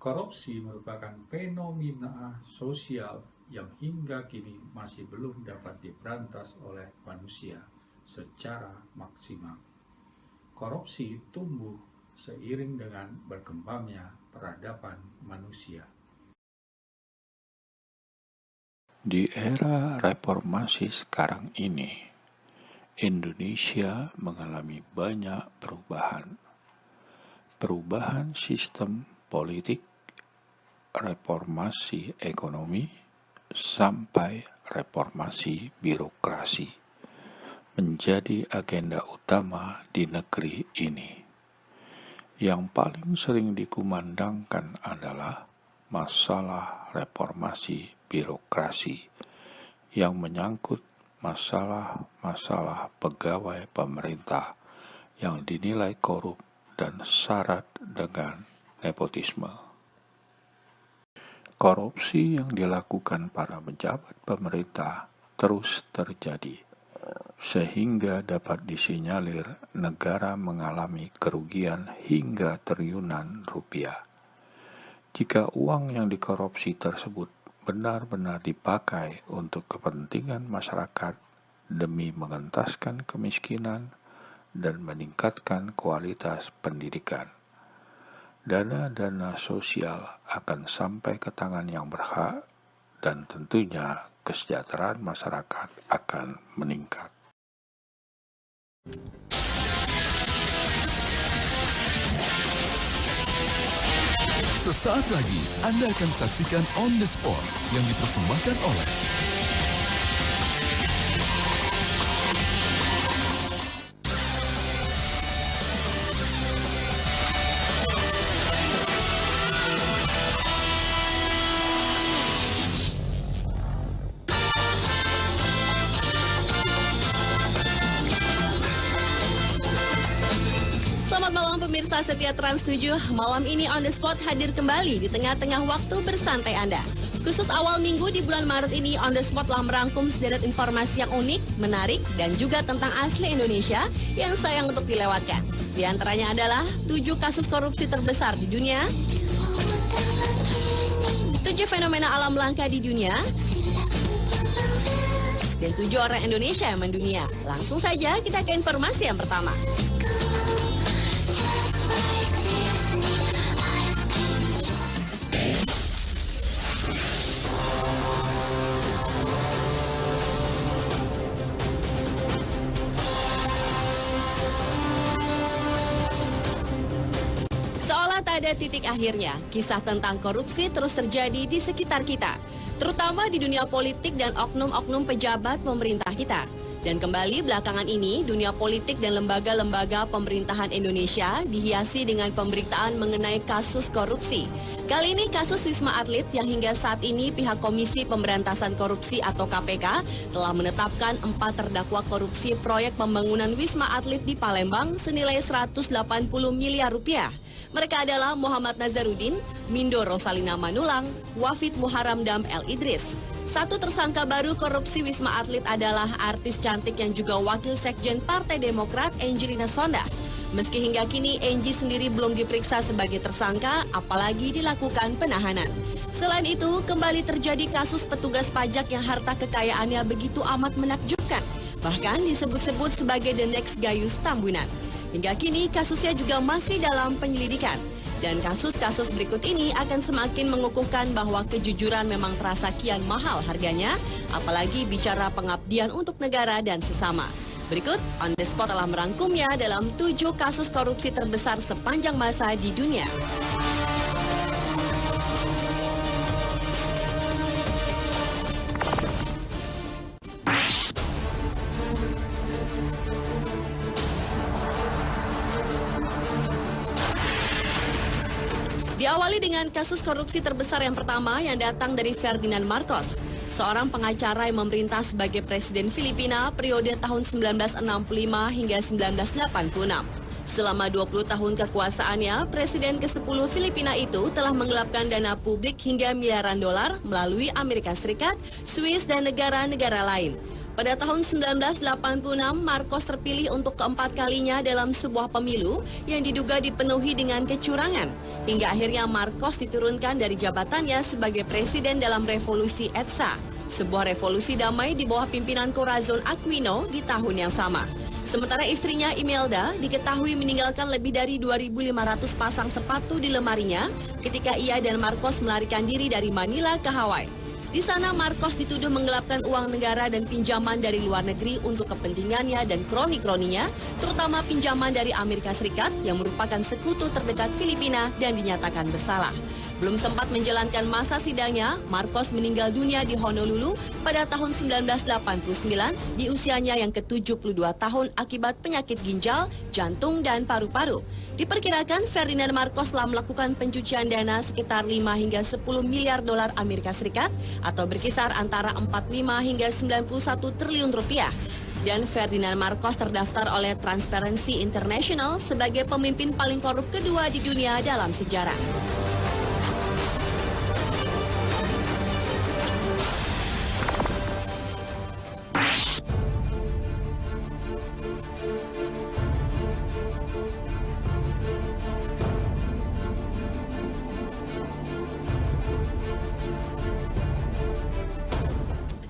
Korupsi merupakan fenomena sosial yang hingga kini masih belum dapat diberantas oleh manusia secara maksimal. Korupsi tumbuh seiring dengan berkembangnya peradaban manusia. Di era reformasi sekarang ini, Indonesia mengalami banyak perubahan. Perubahan sistem politik, reformasi ekonomi, sampai reformasi birokrasi menjadi agenda utama di negeri ini. Yang paling sering dikumandangkan adalah masalah reformasi birokrasi yang menyangkut masalah-masalah pegawai pemerintah yang dinilai korup dan syarat dengan nepotisme. Korupsi yang dilakukan para pejabat pemerintah terus terjadi, sehingga dapat disinyalir negara mengalami kerugian hingga triliunan rupiah. Jika uang yang dikorupsi tersebut benar-benar dipakai untuk kepentingan masyarakat demi mengentaskan kemiskinan dan meningkatkan kualitas pendidikan, dana-dana sosial akan sampai ke tangan yang berhak dan tentunya kesejahteraan masyarakat akan meningkat. Sesaat lagi Anda akan saksikan On The Spot yang dipersembahkan oleh Pemirsa setia Trans 7, malam ini On The Spot hadir kembali di tengah-tengah waktu bersantai Anda. Khusus awal minggu di bulan Maret ini, On The Spot telah merangkum sederet informasi yang unik, menarik, dan juga tentang asli Indonesia yang sayang untuk dilewatkan. Di antaranya adalah 7 kasus korupsi terbesar di dunia, 7 fenomena alam langka di dunia, dan 7 orang Indonesia yang mendunia. Langsung saja kita ke informasi yang pertama. Tak ada titik akhirnya, kisah tentang korupsi terus terjadi di sekitar kita, terutama di dunia politik dan oknum-oknum pejabat pemerintah kita. Dan kembali belakangan ini, dunia politik dan lembaga-lembaga pemerintahan Indonesia dihiasi dengan pemberitaan mengenai kasus korupsi. Kali ini kasus Wisma Atlet yang hingga saat ini pihak Komisi Pemberantasan Korupsi atau KPK telah menetapkan 4 terdakwa korupsi proyek pembangunan Wisma Atlet di Palembang senilai 180 miliar rupiah. Mereka adalah Muhammad Nazarudin, Mindo Rosalina Manulang, Wafid Muharamdam El Idris. Satu tersangka baru korupsi Wisma Atlet adalah artis cantik yang juga wakil sekjen Partai Demokrat, Angelina Sonda. Meski hingga kini Angie sendiri belum diperiksa sebagai tersangka, apalagi dilakukan penahanan. Selain itu, kembali terjadi kasus petugas pajak yang harta kekayaannya begitu amat menakjubkan. Bahkan disebut-sebut sebagai the next Gayus Tambunan. Hingga kini kasusnya juga masih dalam penyelidikan. Dan kasus-kasus berikut ini akan semakin mengukuhkan bahwa kejujuran memang terasa kian mahal harganya, apalagi bicara pengabdian untuk negara dan sesama. Berikut, On The Spot telah merangkumnya dalam 7 kasus korupsi terbesar sepanjang masa di dunia. Diawali dengan kasus korupsi terbesar yang pertama yang datang dari Ferdinand Marcos, seorang pengacara yang memerintah sebagai Presiden Filipina periode tahun 1965 hingga 1986. Selama 20 tahun kekuasaannya, Presiden ke-10 Filipina itu telah menggelapkan dana publik hingga miliaran dolar melalui Amerika Serikat, Swiss, dan negara-negara lain. Pada tahun 1986, Marcos terpilih untuk keempat kalinya dalam sebuah pemilu yang diduga dipenuhi dengan kecurangan. Hingga akhirnya Marcos diturunkan dari jabatannya sebagai presiden dalam revolusi EDSA, sebuah revolusi damai di bawah pimpinan Corazon Aquino di tahun yang sama. Sementara istrinya Imelda diketahui meninggalkan lebih dari 2.500 pasang sepatu di lemarinya ketika ia dan Marcos melarikan diri dari Manila ke Hawaii. Di sana Marcos dituduh menggelapkan uang negara dan pinjaman dari luar negeri untuk kepentingannya dan kroni-kroninya, terutama pinjaman dari Amerika Serikat yang merupakan sekutu terdekat Filipina dan dinyatakan bersalah. Belum sempat menjalankan masa sidangnya, Marcos meninggal dunia di Honolulu pada tahun 1989 di usianya yang ke-72 tahun akibat penyakit ginjal, jantung, dan paru-paru. Diperkirakan Ferdinand Marcos telah melakukan pencucian dana sekitar 5 hingga 10 miliar dolar Amerika Serikat atau berkisar antara 45 hingga 91 triliun rupiah. Dan Ferdinand Marcos terdaftar oleh Transparency International sebagai pemimpin paling korup kedua di dunia dalam sejarah.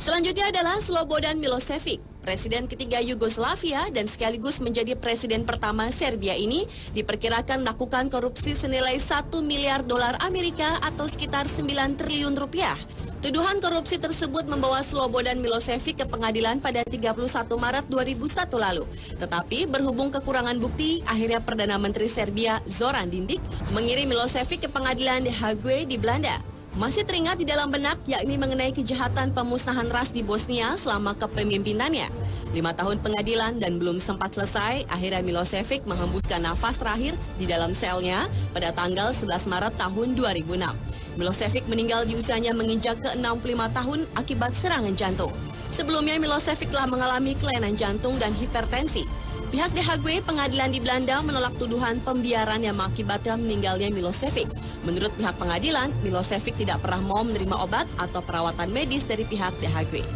Selanjutnya adalah Slobodan Milošević, presiden ketiga Yugoslavia dan sekaligus menjadi presiden pertama Serbia ini diperkirakan melakukan korupsi senilai 1 miliar dolar Amerika atau sekitar 9 triliun rupiah. Tuduhan korupsi tersebut membawa Slobodan Milošević ke pengadilan pada 31 Maret 2001 lalu. Tetapi berhubung kekurangan bukti, akhirnya Perdana Menteri Serbia Zoran Đinđić mengirim Milošević ke pengadilan The Hague di Belanda. Masih teringat di dalam benak yakni mengenai kejahatan pemusnahan ras di Bosnia selama kepemimpinannya. 5 tahun pengadilan dan belum sempat selesai, akhirnya Milošević menghembuskan nafas terakhir di dalam selnya pada tanggal 11 Maret tahun 2006. Milošević meninggal di usianya menginjak ke-65 tahun akibat serangan jantung. Sebelumnya Milošević telah mengalami kelainan jantung dan hipertensi. Pihak The Hague, pengadilan di Belanda, menolak tuduhan pembiaran yang mengakibatkan meninggalnya Milošević. Menurut pihak pengadilan, Milošević tidak pernah mau menerima obat atau perawatan medis dari pihak The Hague.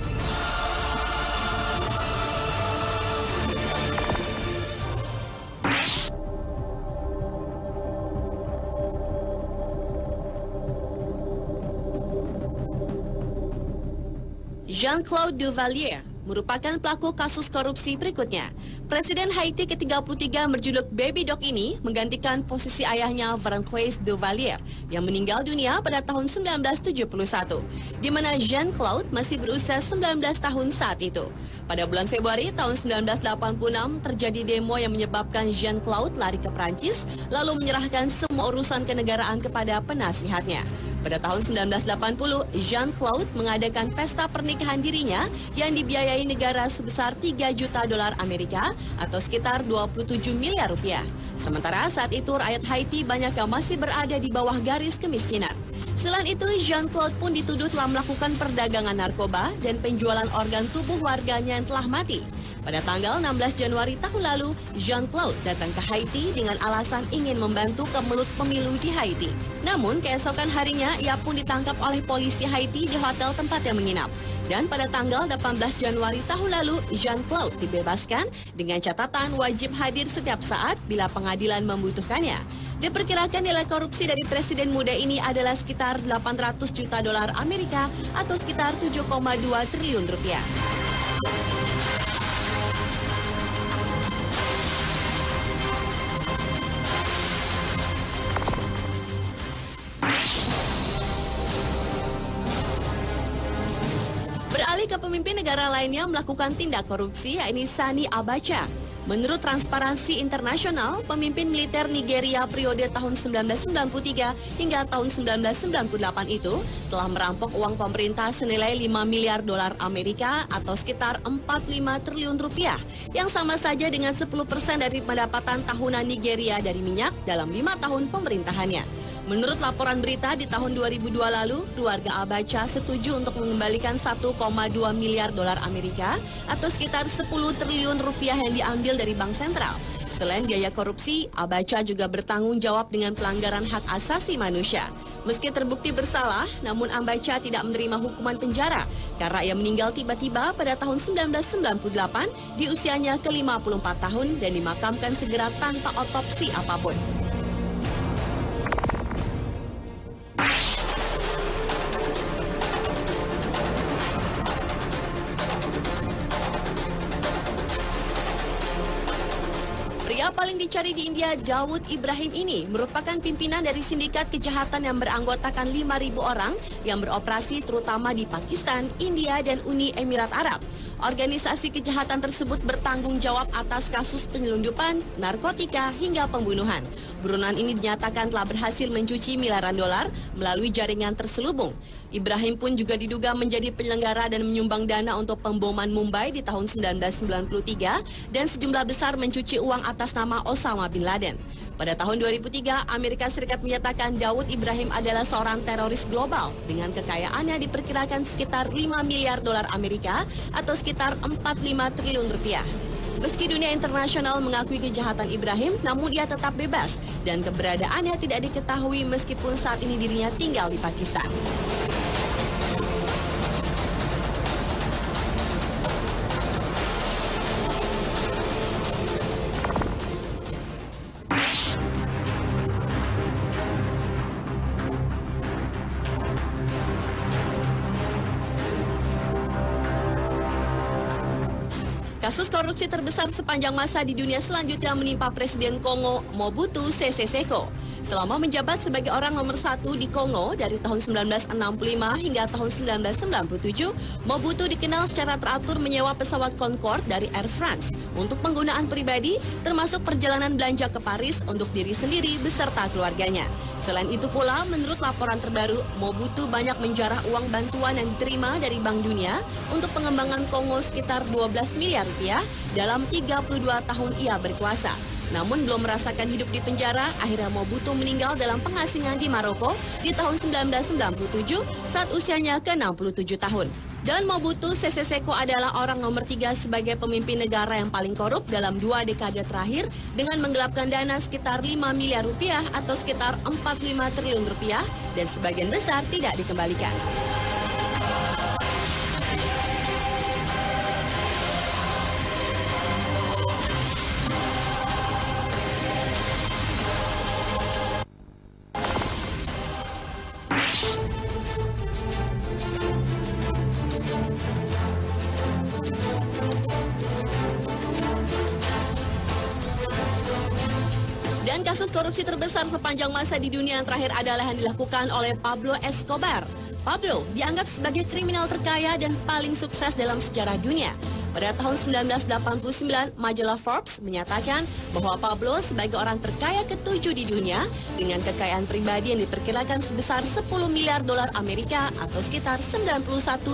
Jean-Claude Duvalier merupakan pelaku kasus korupsi berikutnya. Presiden Haiti ke-33 berjuluk Baby Doc ini menggantikan posisi ayahnya François Duvalier yang meninggal dunia pada tahun 1971, di mana Jean-Claude masih berusia 19 tahun saat itu. Pada bulan Februari tahun 1986 terjadi demo yang menyebabkan Jean-Claude lari ke Prancis lalu menyerahkan semua urusan kenegaraan kepada penasihatnya. Pada tahun 1980, Jean-Claude mengadakan pesta pernikahan dirinya yang dibiayai negara sebesar 3 juta dolar Amerika atau sekitar 27 miliar rupiah. Sementara saat itu rakyat Haiti banyak yang masih berada di bawah garis kemiskinan. Selain itu, Jean-Claude pun dituduh telah melakukan perdagangan narkoba dan penjualan organ tubuh warganya yang telah mati. Pada tanggal 16 Januari tahun lalu, Jean-Claude datang ke Haiti dengan alasan ingin membantu kemelut pemilu di Haiti. Namun, keesokan harinya ia pun ditangkap oleh polisi Haiti di hotel tempat yang menginap. Dan pada tanggal 18 Januari tahun lalu, Jean-Claude dibebaskan dengan catatan wajib hadir setiap saat bila pengadilan membutuhkannya. Diperkirakan nilai korupsi dari presiden muda ini adalah sekitar 800 juta dolar Amerika atau sekitar 7,2 triliun rupiah. Beralih ke pemimpin negara lainnya melakukan tindak korupsi, yakni Sani Abacha. Menurut Transparansi Internasional, pemimpin militer Nigeria periode tahun 1993 hingga tahun 1998 itu telah merampok uang pemerintah senilai 5 miliar dolar Amerika atau sekitar 45 triliun rupiah, yang sama saja dengan 10% dari pendapatan tahunan Nigeria dari minyak dalam 5 tahun pemerintahannya. Menurut laporan berita di tahun 2002 lalu, keluarga Abacha setuju untuk mengembalikan 1,2 miliar dolar Amerika atau sekitar 10 triliun rupiah yang diambil dari Bank Sentral. Selain biaya korupsi, Abacha juga bertanggung jawab dengan pelanggaran hak asasi manusia. Meski terbukti bersalah, namun Ambacha tidak menerima hukuman penjara karena ia meninggal tiba-tiba pada tahun 1998 di usianya ke-54 tahun dan dimakamkan segera tanpa otopsi apapun. Pria paling dicari di India, Daud Ibrahim ini merupakan pimpinan dari sindikat kejahatan yang beranggotakan 5.000 orang yang beroperasi terutama di Pakistan, India, dan Uni Emirat Arab. Organisasi kejahatan tersebut bertanggung jawab atas kasus penyelundupan, narkotika, hingga pembunuhan. Buronan ini dinyatakan telah berhasil mencuci miliaran dolar melalui jaringan terselubung. Ibrahim pun juga diduga menjadi penyelenggara dan menyumbang dana untuk pemboman Mumbai di tahun 1993 dan sejumlah besar mencuci uang atas nama Osama bin Laden. Pada tahun 2003, Amerika Serikat menyatakan Daud Ibrahim adalah seorang teroris global dengan kekayaannya diperkirakan sekitar 5 miliar dolar Amerika atau sekitar 45 triliun rupiah. Meski dunia internasional mengakui kejahatan Ibrahim, namun ia tetap bebas dan keberadaannya tidak diketahui meskipun saat ini dirinya tinggal di Pakistan. Kasus korupsi terbesar sepanjang masa di dunia selanjutnya menimpa Presiden Kongo Mobutu Sese Seko. Selama menjabat sebagai orang nomor 1 di Kongo dari tahun 1965 hingga tahun 1997, Mobutu dikenal secara teratur menyewa pesawat Concorde dari Air France untuk penggunaan pribadi, termasuk perjalanan belanja ke Paris untuk diri sendiri beserta keluarganya. Selain itu pula, menurut laporan terbaru, Mobutu banyak menjarah uang bantuan yang diterima dari Bank Dunia untuk pengembangan Kongo sekitar 12 miliar rupiah dalam 32 tahun ia berkuasa. Namun belum merasakan hidup di penjara, akhirnya Mobutu meninggal dalam pengasingan di Maroko di tahun 1997 saat usianya ke-67 tahun. Dan Mobutu Sese Seko adalah orang nomor 3 sebagai pemimpin negara yang paling korup dalam 2 dekade terakhir dengan menggelapkan dana sekitar 5 miliar rupiah atau sekitar 45 triliun rupiah dan sebagian besar tidak dikembalikan. Dan kasus korupsi terbesar sepanjang masa di dunia yang terakhir adalah yang dilakukan oleh Pablo Escobar. Pablo dianggap sebagai kriminal terkaya dan paling sukses dalam sejarah dunia. Pada tahun 1989, majalah Forbes menyatakan bahwa Pablo sebagai orang terkaya ke-7 di dunia dengan kekayaan pribadi yang diperkirakan sebesar 10 miliar dolar Amerika atau sekitar 91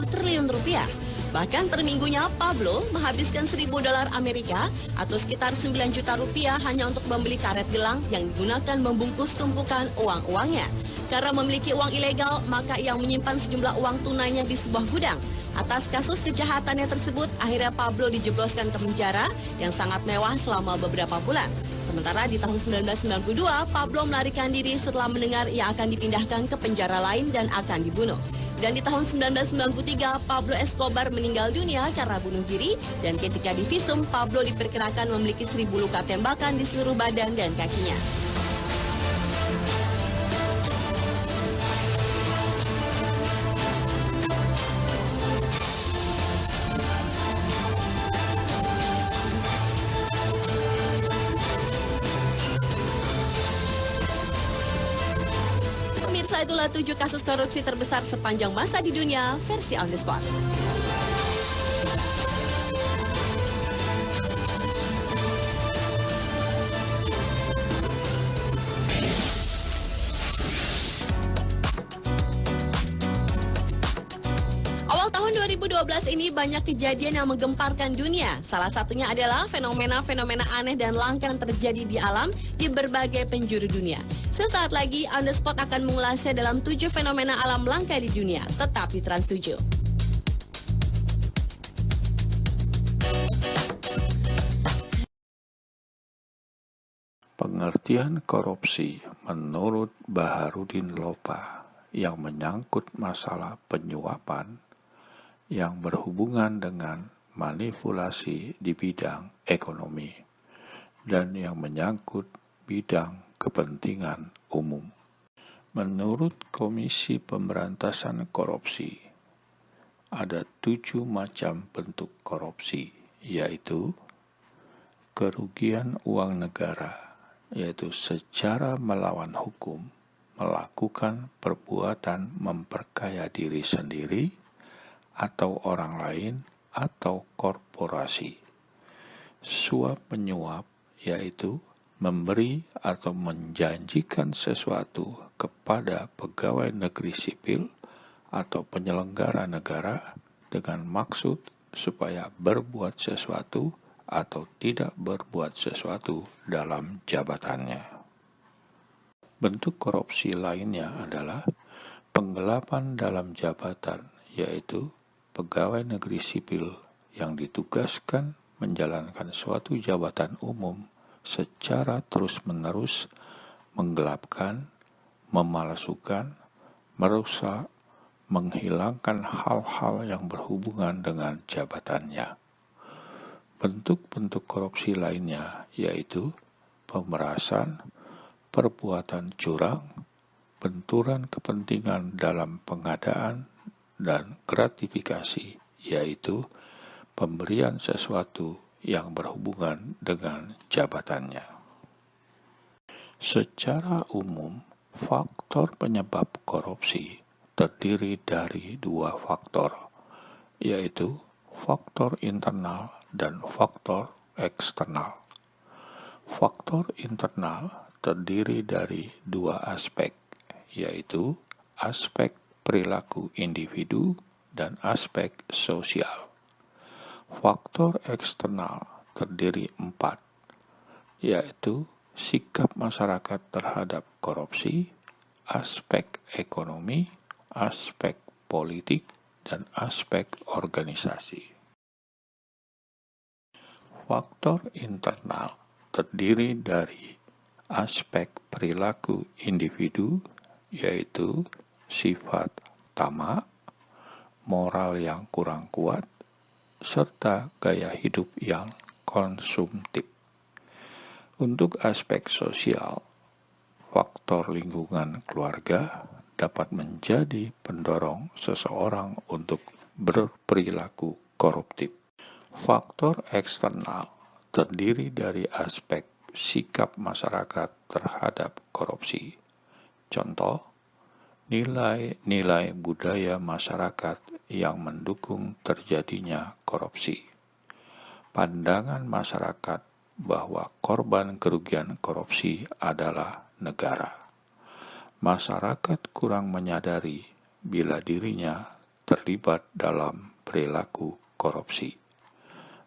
triliun rupiah. Bahkan per minggunya Pablo menghabiskan 1.000 dolar Amerika atau sekitar 9 juta rupiah hanya untuk membeli karet gelang yang digunakan membungkus tumpukan uang-uangnya. Karena memiliki uang ilegal, maka ia menyimpan sejumlah uang tunainya di sebuah gudang. Atas kasus kejahatannya tersebut, akhirnya Pablo dijebloskan ke penjara yang sangat mewah selama beberapa bulan. Sementara di tahun 1992, Pablo melarikan diri setelah mendengar ia akan dipindahkan ke penjara lain dan akan dibunuh. Dan di tahun 1993, Pablo Escobar meninggal dunia karena bunuh diri. Dan ketika divisum, Pablo diperkirakan memiliki 1.000 luka tembakan di seluruh badan dan kakinya. Pemirsa, itulah 7 kasus korupsi terbesar sepanjang masa di dunia versi On The Spot. Awal tahun 2012 ini banyak kejadian yang menggemparkan dunia. Salah satunya adalah fenomena-fenomena aneh dan langka yang terjadi di alam di berbagai penjuru dunia. Sesaat lagi, On The Spot akan mengulasnya dalam 7 fenomena alam langka di dunia. Tetap di Trans 7. Pengertian korupsi menurut Baharudin Lopa yang menyangkut masalah penyuapan yang berhubungan dengan manipulasi di bidang ekonomi dan yang menyangkut bidang kepentingan umum. Menurut Komisi Pemberantasan Korupsi, ada 7 macam bentuk korupsi, yaitu kerugian uang negara, yaitu secara melawan hukum, melakukan perbuatan memperkaya diri sendiri atau orang lain atau korporasi. Suap menyuap, yaitu memberi atau menjanjikan sesuatu kepada pegawai negeri sipil atau penyelenggara negara dengan maksud supaya berbuat sesuatu atau tidak berbuat sesuatu dalam jabatannya. Bentuk korupsi lainnya adalah penggelapan dalam jabatan, yaitu pegawai negeri sipil yang ditugaskan menjalankan suatu jabatan umum secara terus-menerus menggelapkan, memalsukan, merusak, menghilangkan hal-hal yang berhubungan dengan jabatannya. Bentuk-bentuk korupsi lainnya yaitu pemerasan, perbuatan curang, benturan kepentingan dalam pengadaan, dan gratifikasi, yaitu pemberian sesuatu yang berhubungan dengan jabatannya. Secara umum, faktor penyebab korupsi terdiri dari 2 faktor, yaitu faktor internal dan faktor eksternal. Faktor internal terdiri dari 2 aspek, yaitu aspek perilaku individu dan aspek sosial. Faktor eksternal terdiri 4, yaitu sikap masyarakat terhadap korupsi, aspek ekonomi, aspek politik, dan aspek organisasi. Faktor internal terdiri dari aspek perilaku individu, yaitu sifat tamak, moral yang kurang kuat, serta gaya hidup yang konsumtif. Untuk aspek sosial, faktor lingkungan keluarga dapat menjadi pendorong seseorang untuk berperilaku koruptif. Faktor eksternal terdiri dari aspek sikap masyarakat terhadap korupsi. Contoh, nilai-nilai budaya masyarakat yang mendukung terjadinya korupsi. Pandangan masyarakat bahwa korban kerugian korupsi adalah negara. Masyarakat kurang menyadari bila dirinya terlibat dalam perilaku korupsi.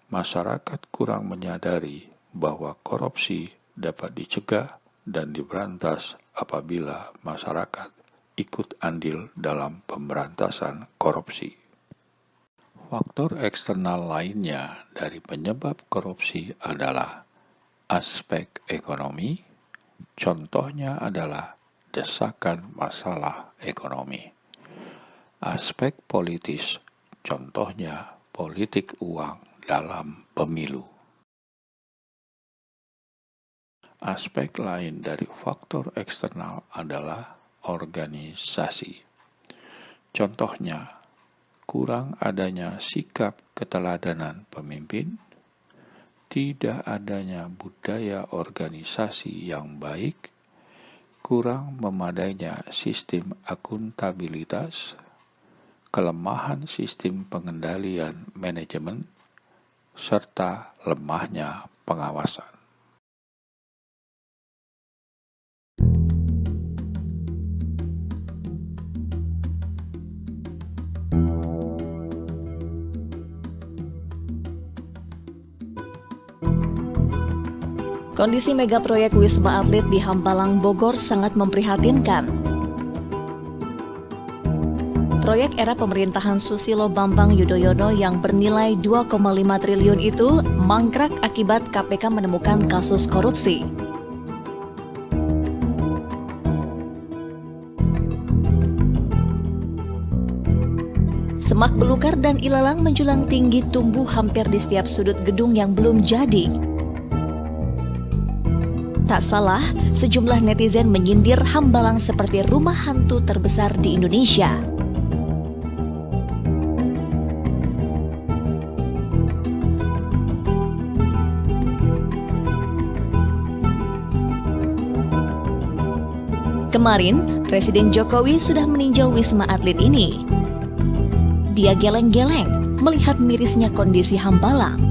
Masyarakat kurang menyadari bahwa korupsi dapat dicegah dan diberantas apabila masyarakat ikut andil dalam pemberantasan korupsi. Faktor eksternal lainnya dari penyebab korupsi adalah aspek ekonomi, contohnya adalah desakan masalah ekonomi. Aspek politis, contohnya politik uang dalam pemilu. Aspek lain dari faktor eksternal adalah organisasi. Contohnya, kurang adanya sikap keteladanan pemimpin, tidak adanya budaya organisasi yang baik, kurang memadainya sistem akuntabilitas, kelemahan sistem pengendalian manajemen, serta lemahnya pengawasan. Kondisi mega proyek Wisma Atlet di Hambalang, Bogor sangat memprihatinkan. Proyek era pemerintahan Susilo Bambang Yudhoyono yang bernilai 2,5 triliun itu mangkrak akibat KPK menemukan kasus korupsi. Semak belukar dan ilalang menjulang tinggi tumbuh hampir di setiap sudut gedung yang belum jadi. Tak salah, sejumlah netizen menyindir Hambalang seperti rumah hantu terbesar di Indonesia. Kemarin, Presiden Jokowi sudah meninjau Wisma Atlet ini. Dia geleng-geleng melihat mirisnya kondisi Hambalang.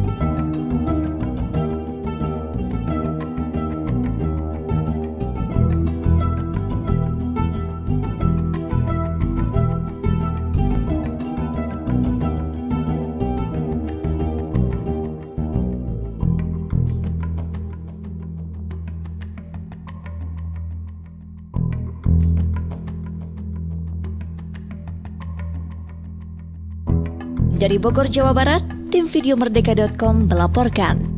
Dari Bogor, Jawa Barat, tim Video Merdeka.com melaporkan.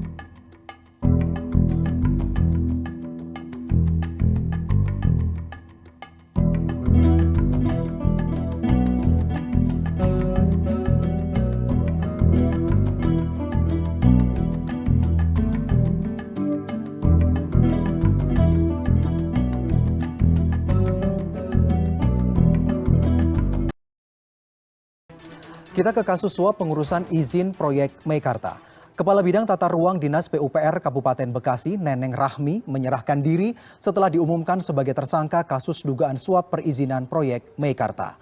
Kita ke kasus suap pengurusan izin proyek Meikarta. Kepala Bidang Tata Ruang Dinas PUPR Kabupaten Bekasi, Neneng Rahmi, menyerahkan diri setelah diumumkan sebagai tersangka kasus dugaan suap perizinan proyek Meikarta.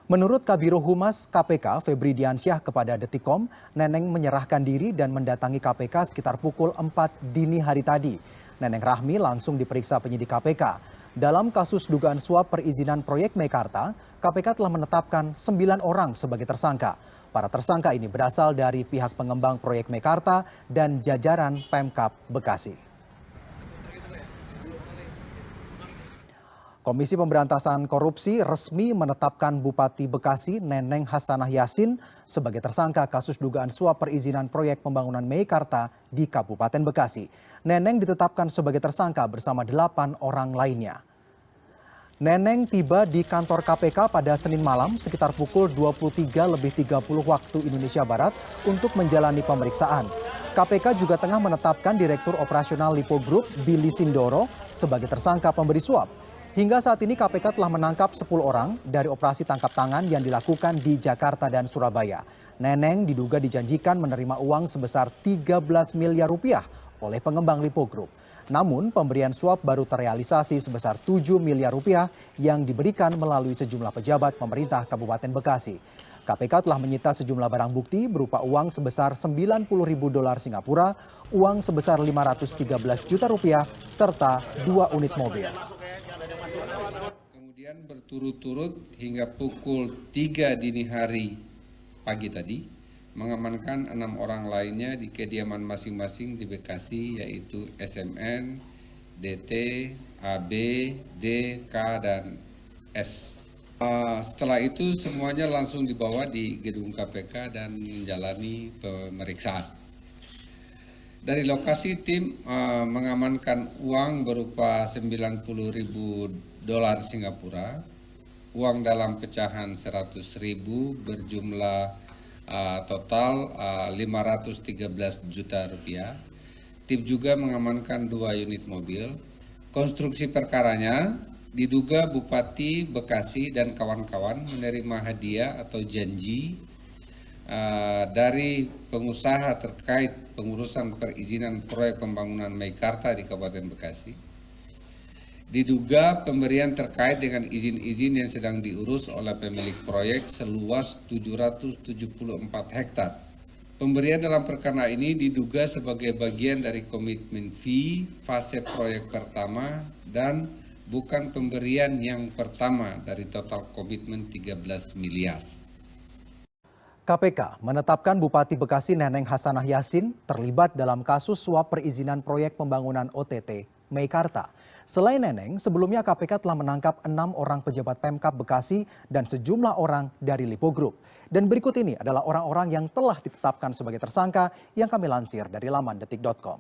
Menurut Kabiro Humas KPK, Febri Diansyah kepada Detikkom, Neneng menyerahkan diri dan mendatangi KPK sekitar pukul 4 dini hari tadi. Neneng Rahmi langsung diperiksa penyidik KPK. Dalam kasus dugaan suap perizinan proyek Meikarta, KPK telah menetapkan 9 orang sebagai tersangka. Para tersangka ini berasal dari pihak pengembang proyek Meikarta dan jajaran Pemkab Bekasi. Komisi Pemberantasan Korupsi resmi menetapkan Bupati Bekasi Neneng Hasanah Yassin sebagai tersangka kasus dugaan suap perizinan proyek pembangunan Meikarta di Kabupaten Bekasi. Neneng ditetapkan sebagai tersangka bersama 8 orang lainnya. Neneng tiba di kantor KPK pada Senin malam sekitar pukul 23.30 waktu Indonesia Barat untuk menjalani pemeriksaan. KPK juga tengah menetapkan Direktur Operasional Lipo Group Billy Sindoro sebagai tersangka pemberi suap. Hingga saat ini KPK telah menangkap 10 orang dari operasi tangkap tangan yang dilakukan di Jakarta dan Surabaya. Neneng diduga dijanjikan menerima uang sebesar 13 miliar rupiah oleh pengembang Lipo Group. Namun pemberian suap baru terrealisasi sebesar 7 miliar rupiah yang diberikan melalui sejumlah pejabat pemerintah Kabupaten Bekasi. KPK telah menyita sejumlah barang bukti berupa uang sebesar 90.000 dolar Singapura, uang sebesar 513 juta rupiah, serta 2 unit mobil. Kemudian berturut-turut hingga pukul 3 dini hari pagi tadi, mengamankan 6 orang lainnya di kediaman masing-masing di Bekasi, yaitu SMN, DT, AB, D, K, dan S. Setelah itu semuanya langsung dibawa di gedung KPK dan menjalani pemeriksaan. Dari lokasi tim mengamankan uang berupa 90.000 dolar Singapura, uang dalam pecahan 100.000 berjumlah total 513 juta rupiah. Tim juga mengamankan 2 unit mobil. Konstruksi perkaranya diduga Bupati Bekasi dan kawan-kawan menerima hadiah atau janji dari pengusaha terkait pengurusan perizinan proyek pembangunan Meikarta di Kabupaten Bekasi. Diduga pemberian terkait dengan izin-izin yang sedang diurus oleh pemilik proyek seluas 774 hektar. Pemberian dalam perkara ini diduga sebagai bagian dari komitmen fee fase proyek pertama dan bukan pemberian yang pertama dari total komitmen 13 miliar. KPK menetapkan Bupati Bekasi Neneng Hasanah Yassin terlibat dalam kasus suap perizinan proyek pembangunan OTT Meikarta. Selain Neneng, sebelumnya KPK telah menangkap 6 orang pejabat Pemkab Bekasi dan sejumlah orang dari Lipo Group. Dan berikut ini adalah orang-orang yang telah ditetapkan sebagai tersangka yang kami lansir dari laman detik.com.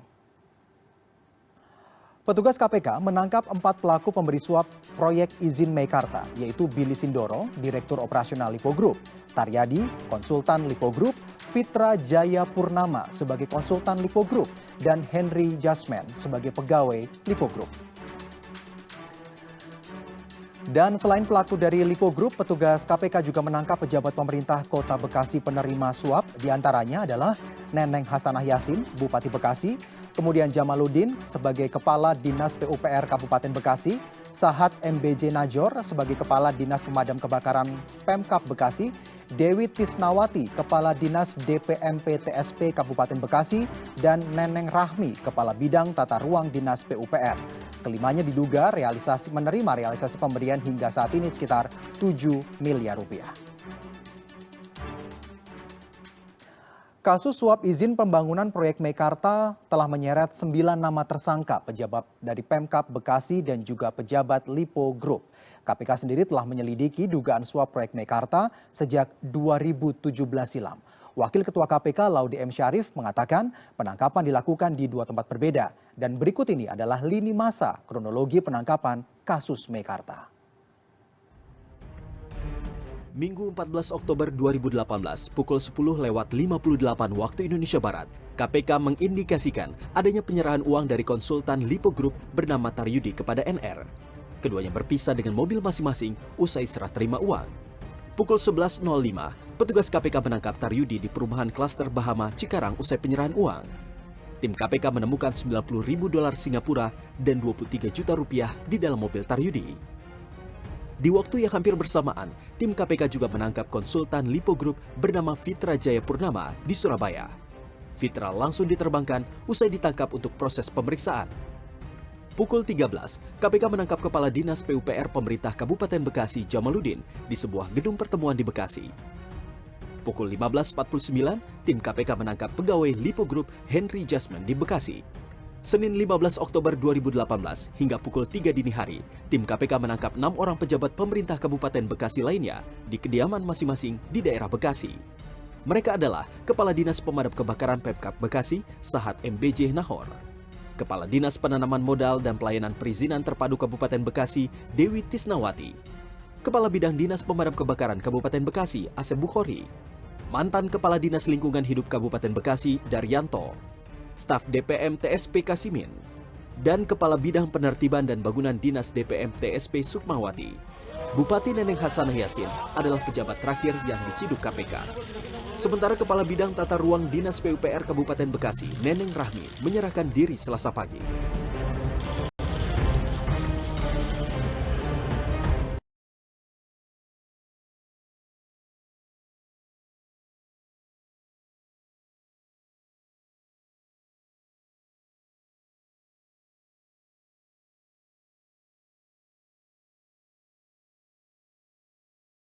Petugas KPK menangkap 4 pelaku pemberi suap proyek izin Meikarta, yaitu Billy Sindoro, Direktur Operasional Lipo Group, Taryadi, Konsultan Lipo Group, Fitra Jaya Purnama sebagai konsultan Lipo Group, dan Henry Jasman sebagai pegawai Lipo Group. Dan selain pelaku dari Lipo Group, petugas KPK juga menangkap pejabat pemerintah Kota Bekasi penerima suap. Di antaranya adalah Neneng Hasanah Yassin, Bupati Bekasi, kemudian Jamaluddin sebagai Kepala Dinas PUPR Kabupaten Bekasi, Sahat MBJ Najor sebagai Kepala Dinas Pemadam Kebakaran Pemkab Bekasi, Dewi Tisnawati, Kepala Dinas DPMP TSP Kabupaten Bekasi, dan Neneng Rahmi, Kepala Bidang Tata Ruang Dinas PUPR. Kelimanya diduga menerima realisasi pemberian hingga saat ini sekitar 7 miliar rupiah. Kasus suap izin pembangunan proyek Meikarta telah menyeret 9 nama tersangka pejabat dari Pemkab Bekasi dan juga pejabat Lipo Group. KPK sendiri telah menyelidiki dugaan suap proyek Meikarta sejak 2017 silam. Wakil Ketua KPK Laude M. Syarif mengatakan penangkapan dilakukan di 2 tempat berbeda. Dan berikut ini adalah lini masa kronologi penangkapan kasus Meikarta. Minggu 14 Oktober 2018, pukul 10:58 waktu Indonesia Barat, KPK mengindikasikan adanya penyerahan uang dari konsultan Lipo Group bernama Taryudi kepada NR. Keduanya berpisah dengan mobil masing-masing usai serah terima uang. Pukul 11.05, petugas KPK menangkap Taryudi di perumahan klaster Bahama, Cikarang usai penyerahan uang. Tim KPK menemukan 90.000 dolar Singapura dan 23 juta rupiah di dalam mobil Taryudi. Di waktu yang hampir bersamaan, tim KPK juga menangkap konsultan Lipo Group bernama Fitra Jaya Purnama di Surabaya. Fitra langsung diterbangkan usai ditangkap untuk proses pemeriksaan. Pukul 13, KPK menangkap Kepala Dinas PUPR Pemerintah Kabupaten Bekasi Jamaluddin di sebuah gedung pertemuan di Bekasi. Pukul 15.49, tim KPK menangkap pegawai Lipo Group Henry Jasman di Bekasi. Senin 15 Oktober 2018 hingga pukul 3 dini hari, tim KPK menangkap 6 orang pejabat pemerintah Kabupaten Bekasi lainnya di kediaman masing-masing di daerah Bekasi. Mereka adalah Kepala Dinas Pemadam Kebakaran Pemkab Bekasi, Sahat MBJ Nahor, Kepala Dinas Penanaman Modal dan Pelayanan Perizinan Terpadu Kabupaten Bekasi, Dewi Tisnawati, Kepala Bidang Dinas Pemadam Kebakaran Kabupaten Bekasi, Asep Bukhori, mantan Kepala Dinas Lingkungan Hidup Kabupaten Bekasi, Daryanto, staf DPM TSP Kasimin, dan Kepala Bidang Penertiban dan Bangunan Dinas DPM TSP Sukmawati. Bupati Neneng Hasanah Yassin adalah pejabat terakhir yang diciduk KPK. Sementara Kepala Bidang Tata Ruang Dinas PUPR Kabupaten Bekasi, Neneng Rahmi, menyerahkan diri Selasa pagi.